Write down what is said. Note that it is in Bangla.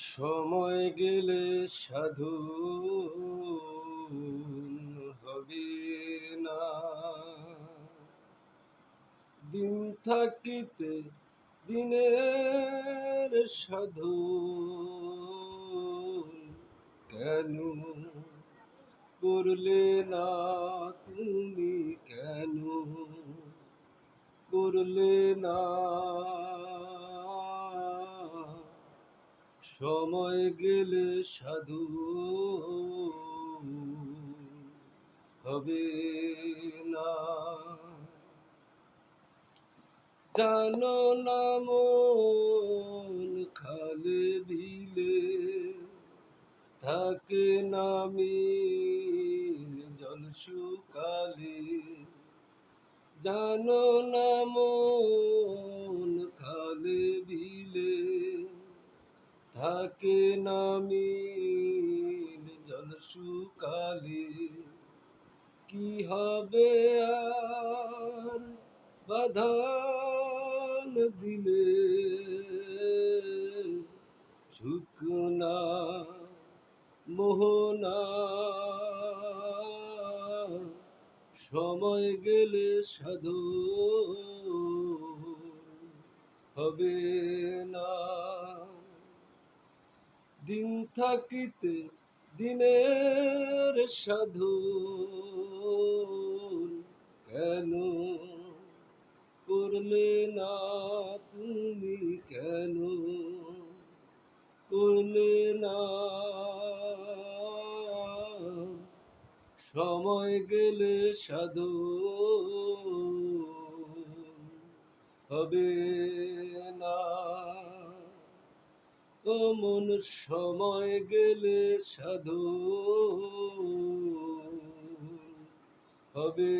সময় গেলে সাধু হবে না। দিন থাকিতে দিনের সাধু কেন করলে না? তুমি কেন করলে না? সময় গেলে সাধু হবে না। জানো না মন খালে বিলে থাকে না মিল জল শুকালে। জানো না মন খালে বিলে থাকে না মিল জল শুকালে। কি হবে আর বাঁধন দিলে শুকনা মোহনা। সময় গেলে সাধু হবে না। দিন থাকিতে দিনের সাধু কেন করলে না? তুমি কেন করলে না? সময় গেলে সাধু হবে না। ও মন সময় গেলে সাধু হবে